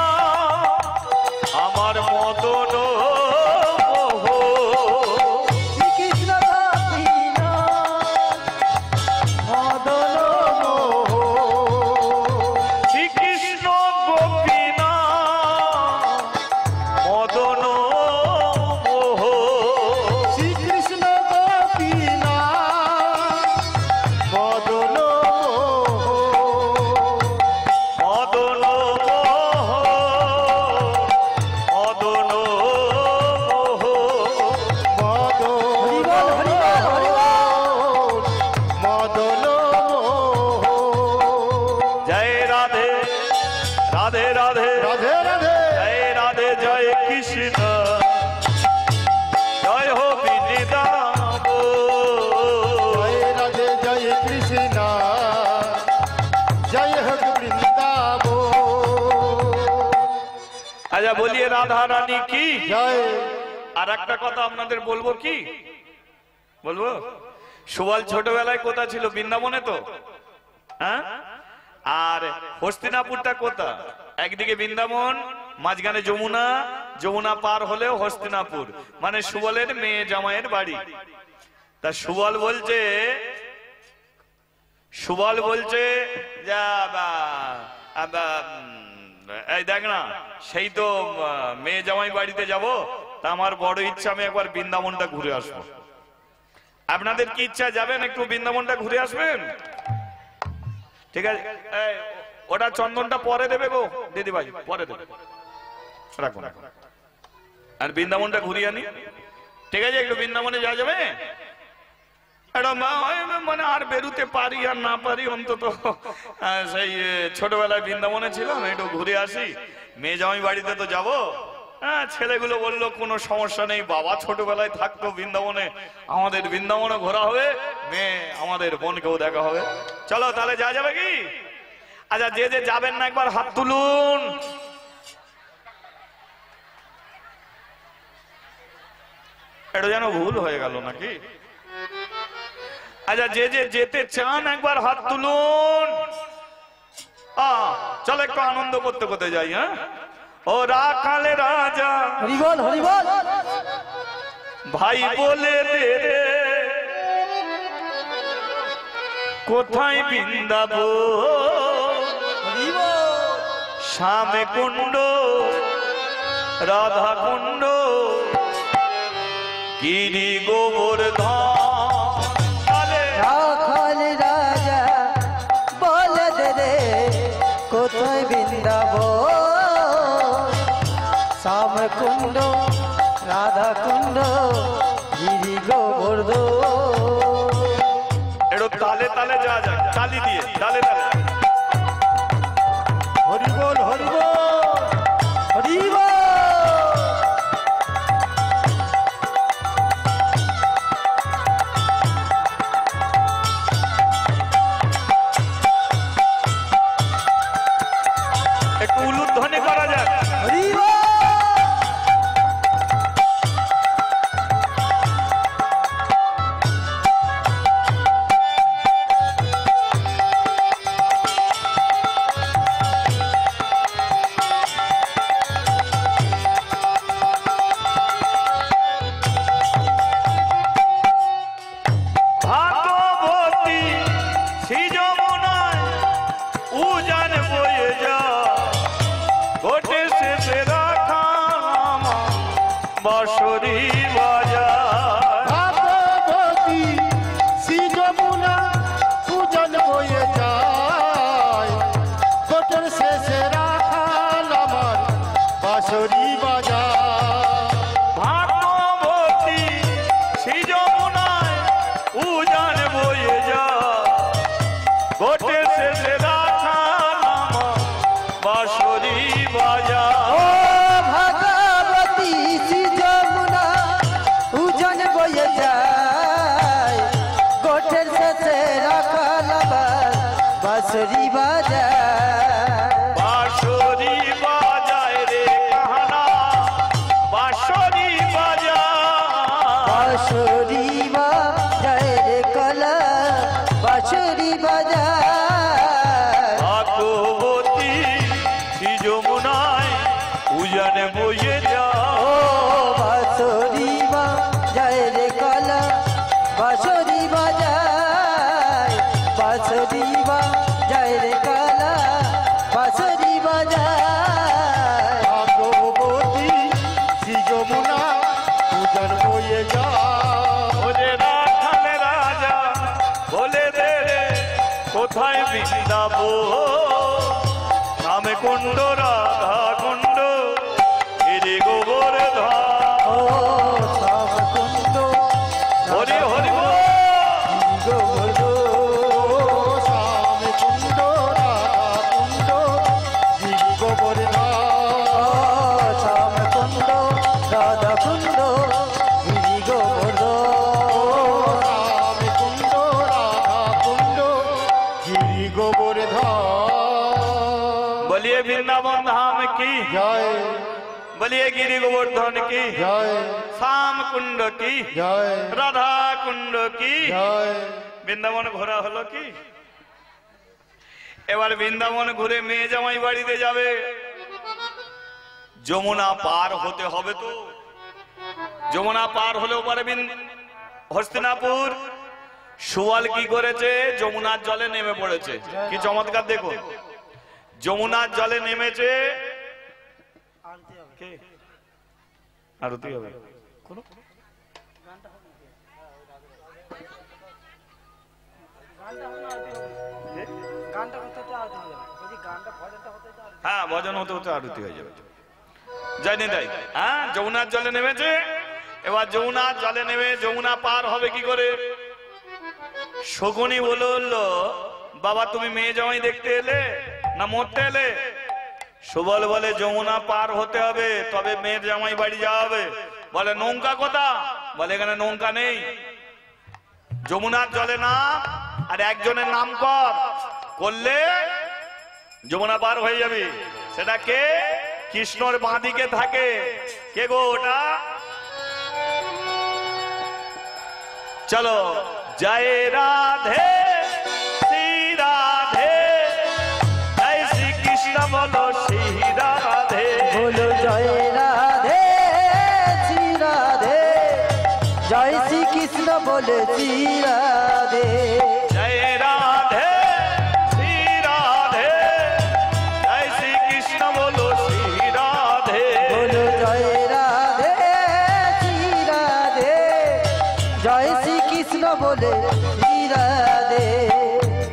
আমার মদন মোহ। শ্রীকৃষ্ণ গোপীনা মদন মোহ। শ্রীকৃষ্ণ গোপীনা মদন মোহ। শ্রীকৃষ্ণ গোপীনা মদন মোহ। মদন মোহ, মদন মোহ। হরি বল, হরি বল, হরি বল। মদন মোহ। জয় রাধে রাধে রাধে রাধে রাধে জয় রাধে জয় কৃষ্ণ, জয় হো বৃন্দাবন। জয় রাধে জয় কৃষ্ণ, জয় হোক বৃন্দাবন। আচ্ছা, বলিয়ে রাধা রানী কি। জয়। আর একটা কথা আপনাদের বলবো, কি বলবো? সুবল ছোটবেলায় কোথা ছিল? বৃন্দাবনে তো, হ্যাঁ? আর হস্তিনাপুরটা কোথা? একদিকে বৃন্দাবন, মাঝখানে যমুনা, যমুনা পার হলেও হস্তিনাপুর, মানে সুবলের মেয়ে জামাইয়ের বাড়ি। তা সুবল বলছে যা এই দেখ না, সেই তো মেয়ে জামাই বাড়িতে যাব, তা আমার বড় ইচ্ছা আমি একবার বৃন্দাবনটা ঘুরে আসবো। আপনাদের কি ইচ্ছা, যাবেন একটু বৃন্দাবনটা ঘুরে আসবেন? ঠিক আছে, ওটা চন্দনটা পরে দেবে গো দিদি ভাই, পরে দেবে, রাখুন। আর বৃন্দাবনটা ঘুরিয়ে আনি, ঠিক আছে? একটু বৃন্দাবনে যাওয়া যাবে? মানে আর বেরুতে পারি আর না পারি, অন্তত সেই ছোটবেলায় বৃন্দাবনে ছিলাম, একটু ঘুরে আসি। মেয়ে জামাই বাড়িতে তো যাবো। হ্যাঁ, ছেলেগুলো বললো কোনো সমস্যা নেই, বাবা ছোটবেলায় থাকতো বৃন্দাবনে, আমাদের বৃন্দাবনে ঘোরা হবে, মেয়ে আমাদের বোনকেও দেখা হবে। চলো তাহলে যাওয়া যাবে কি? আচ্ছা, যে যে যাবেন না একবার হাত তুলুন। এটা যেন ভুল হয়ে গেল নাকি? আচ্ছা, যে যে যেতে চান একবার হাত তুলুন। চলো একটু আনন্দ করতে করতে যাই। হ্যাঁ, ও রাখালে রাজা হরিবল হরিবল ভাই বলে দে রে, কোথায় বৃন্দাবন, শ্যামে কুণ্ড রাধা কুণ্ড গিরি গোবর্ধন। রাখাল রাজা বলে দে রে, কোথায় বৃন্দাবন, শ্যাম কুণ্ড রাধা কুণ্ড গিরি গোবর্ধন। একটু তালে তালে যাওয়া যাক, তালি দিয়ে তালে তালে। হরিবল হরিবল হরিবল। একটু উলুধ্বনি করা যাক। ভাগবতী শ্রী যমুনায় উজান বয়ে যা, ঘটে শেষে রাখা বাঁশরি বাজার। ভাগবতী শ্রী যমুনা পূজন বয়ে যায়, কোটের শেষে রাখাল আমার বাঁশরি বাজার। ভাগবতী শ্রী যমুনায় উজান বয়ে যা, ঘটে শেষে রাখা বাঁশরি বাজার। ও ভগবতী শ্রী যমুনা উজান বয়ে যায়, গোঠের শেষে রাখাল আমার বাঁশরি বাজায়। বাঁশরি বাজায় রে কাহানা, বাঁশরি বাজায়। বাঁশরি বাজায় রে কলা, বাঁশরি বাজায়। ভাগবতী শ্রী যমুনায় উজান বয়ে যা, ও বাঁশরি বাজায় রে কলা, বাঁশরি বাজায়। বাঁশরি বাজায় রে কলা, বাঁশরি বাজায়। ভাগবতী শ্রী যমুনা পূজন বয়ে যায়, ওরে রাখালে রাজা বলে দে রে, কোথায় বৃন্দাবন, শ্যামে কুণ্ড রাধা কুণ্ড গিরি গোবর্ধন। ও শ্যাম কুণ্ড হরি হরি বল। গোবর্ধন। শ্যাম কুণ্ড রাধা কুণ্ড গিরি গোবর্ধন। শ্যাম কুণ্ড রাধা কুণ্ড গিরি গোবর্ধন। শ্যাম কুণ্ড রাধা কুণ্ড গিরি গোবর্ধন। বলিয়ে বৃন্দাবন ধাম কি জয় বলিয়ে গিরি গোবর্ধন কি, জয় শ্যাম কুণ্ড কি, জয় রাধা কুণ্ড কি। জয়। বৃন্দাবন ঘোরা হলো কি? এবার বৃন্দাবন ঘুরে মেয়ে জামাই বাড়িতে যাবে, যমুনা পার হতে হবে তো। যমুনা পার হলেও পারে হস্তিনাপুর। সুয়াল কি করেছে, যমুনার জলে নেমে পড়েছে। কি চমৎকার দেখুন, যমুনার জলে নেমেছে কে? আরতি হবে হ্যাঁ, ভজন হতে হতে আরতি হয়ে যাবে। জানি তাই, হ্যাঁ, যমুনার জলে নেমেছে। এবার যমুনার জলে নেমে যমুনা পার হবে কি করে? শকুনি বললো, বাবা তুমি মেয়ে জামাই দেখতে এলে না মরতে এলে? সুবল বলে যমুনা পার হতে হবে, তবে মেয়ের জামাই বাড়ি যাওয়া হবে। বলে নৌকা কোথা? বলে এখানে নৌকা নেই, যমুনার জলে নাম আর একজনের নাম করলে যমুনা পার হয়ে যাবে। সেটা কে? কৃষ্ণর বাঁদিকে থাকে। কে গো ওটা? চলো, জয় রাধে শ্রী রাধে, জয় শ্রী কৃষ্ণ বলো শ্রী রাধে, বলো জয় রাধে শ্রী রাধে, জয় শ্রী কৃষ্ণ বলে শ্রী রাধে। জয় রাধে শ্রী রাধে, জয় শ্রী কৃষ্ণ বলো শ্রী রাধে, বলো জয় রাধে শ্রী রাধে, জয় শ্রী কৃষ্ণ বলে শ্রী রাধে।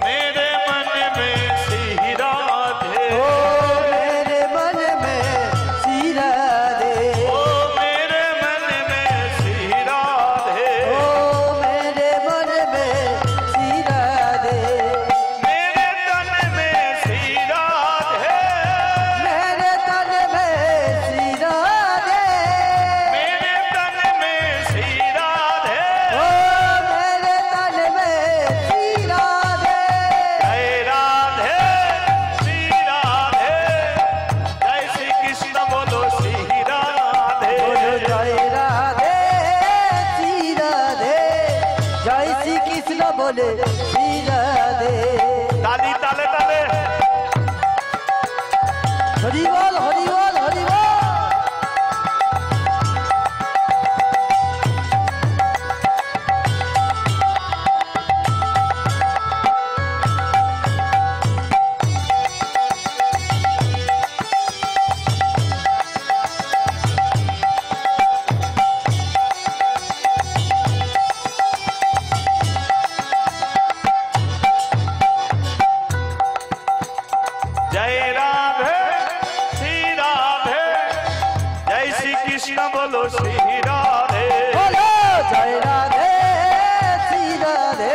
मेरे मन में श्री राधे, ओ मेरे मन में श्री राधे, ओ मेरे मन में श्री राधे, ओ मेरे मन में श्री राधे, मेरे तन में श्री राधे, मेरे तन में श्री राधे, मेरे तन में श्री राधे, ओ मेरे तन में श्री राधे। जय राधे श्री राधे, जय श्री कृष्ण बोलो श्री राधे, बोलो जय राधे श्री राधे, जय श्री कृष्ण बोले श्री राधे। ताली ताले ताले, हरि बोल हरि बोल हरि बोल। जय राधे श्री राधे, जय श्री कृष्ण बोलो श्री राधे, बोलो जय राधे श्री राधे,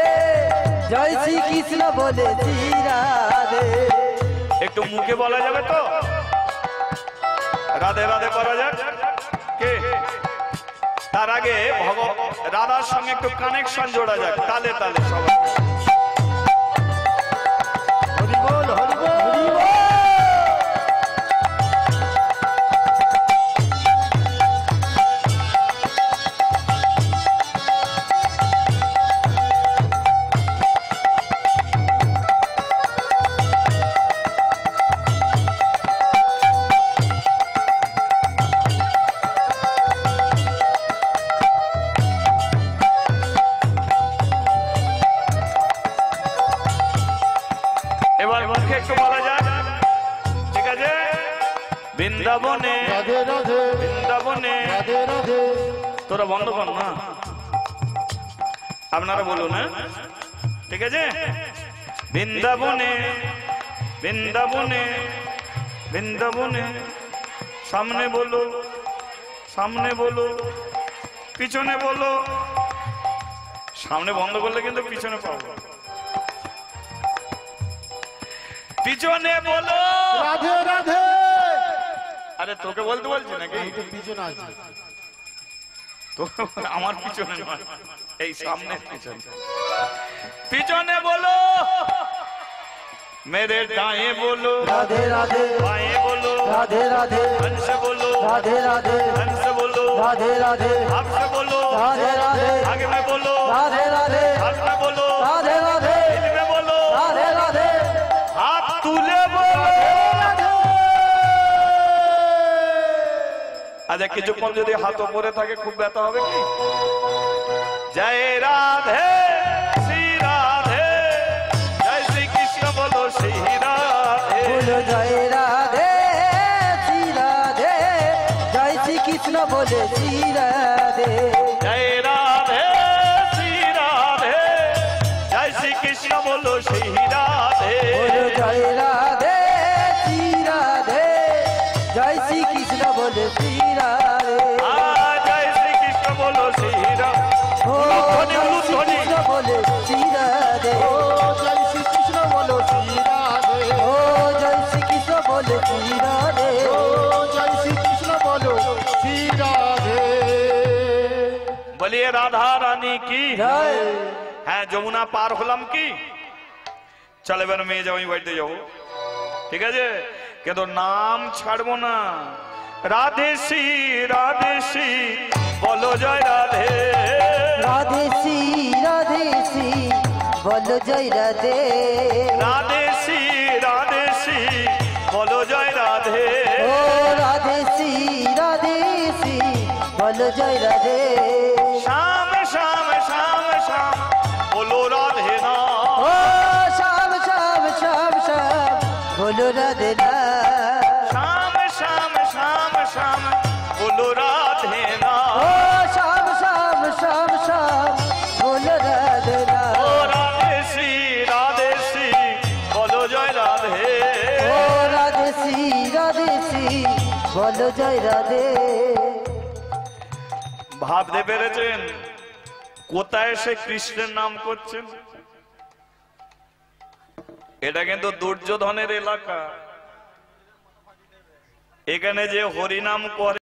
जय श्री कृष्ण बोले श्री राधे। একটু মুখে বলা যাবে তো? রাধে রাধে করা যাক কে? তার আগে রাধার সঙ্গে একটু কানেকশন জোড়া যাক, তালে তালে সবাই। হরি বল হরি বল। हरि बोल। এবার মুখে একটু বলা যাক, ঠিক আছে? বৃন্দাবনে রাধে রাধে বৃন্দাবনে, রাধে রাধে। তোরা বন্ধ কর না, আপনারা বলুন, হ্যাঁ ঠিক আছে? বৃন্দাবনে বৃন্দাবনে বৃন্দাবনে, সামনে বলো সামনে বলো, পিছনে বলো। সামনে বন্ধ করলে কিন্তু পিছনে পাবো। পিছনে বলো রাধে রাধে। আরে তোকে বলতে বলছি নাকি? আমি তো পিছনে আছি। তো আমার পিছনে নয়, এই সামনে পিছনে। পিছনে বলো, मेरे दाएं बोलो राधे राधे बाएं बोलो, राधे राधे हंस बोलो राधे राधे हंस बोलो, राधे राधे हाथ से बोलो राधे राधे आगे में बोलो, राधे राधे हाथ में बोलो राधे राधे दिल में बोलो, राधे राधे हाथ तुले बोलो। আচ্ছা কিছুক্ষণ যদি হাত উপরে থাকে খুব ব্যথা হবে কি? জয় রাধে শ্রী রাধে, জয় শ্রী কৃষ্ণ বলো শ্রী রাধে, बोलो जय কৃষ্ণ বলে শ্রী রাধে জয় রাধে শ্রী রাধে জয় শ্রী কৃষ্ণ বলো শ্রী রাধে বলো জয় রাধে শ্রী রাধে জয় শ্রী কৃষ্ণ বলে শ্রী রাধে জয় শ্রী কৃষ্ণ বলো শ্রী রাধে ও জয় শ্রী কৃষ্ণ বলে শ্রী রাধে ও জয় শ্রীকৃষ্ণ বলো শ্রী রাধে ও জয় শ্রী কৃষ্ণ বলে শ্রী রাধে ও জয় শ্রীকৃষ্ণ বলো শ্রী রাধে বলিয়ে রাধা রানী কি জয় হ্যাঁ যমুনা পার হলাম কি চল এবার মেয়ে জামাই বাড়িতে যাবো ঠিক আছে কিন্তু নাম ছাড়বো না রাধে শ্রী বলো জয় রাধে রাধে শ্রী বলো জয় রাধে রাধে শ্রী বলো জয় রাধে ও রাধে শ্রী বলো জয় রাধে শ্যাম শ্যাম শ্যাম শ্যাম বলো রাধে না ও শ্যাম শ্যাম শ্যাম শ্যাম বলো রাধে না শ্যাম শ্যাম শ্যাম শ্যাম বলো রাধে না ও শ্যাম শ্যাম শ্যাম শ্যাম বলো রাধে না ও রাধে শ্রী বলো জয় রাধে ও রাধে শ্রী বলো জয় রাধে ভাবতে পেরেছেন কোথায় এসে কৃষ্ণের নাম করছেন এটা কিন্তু দুর্যোধনের এলাকা এখানে যে হরিনাম করে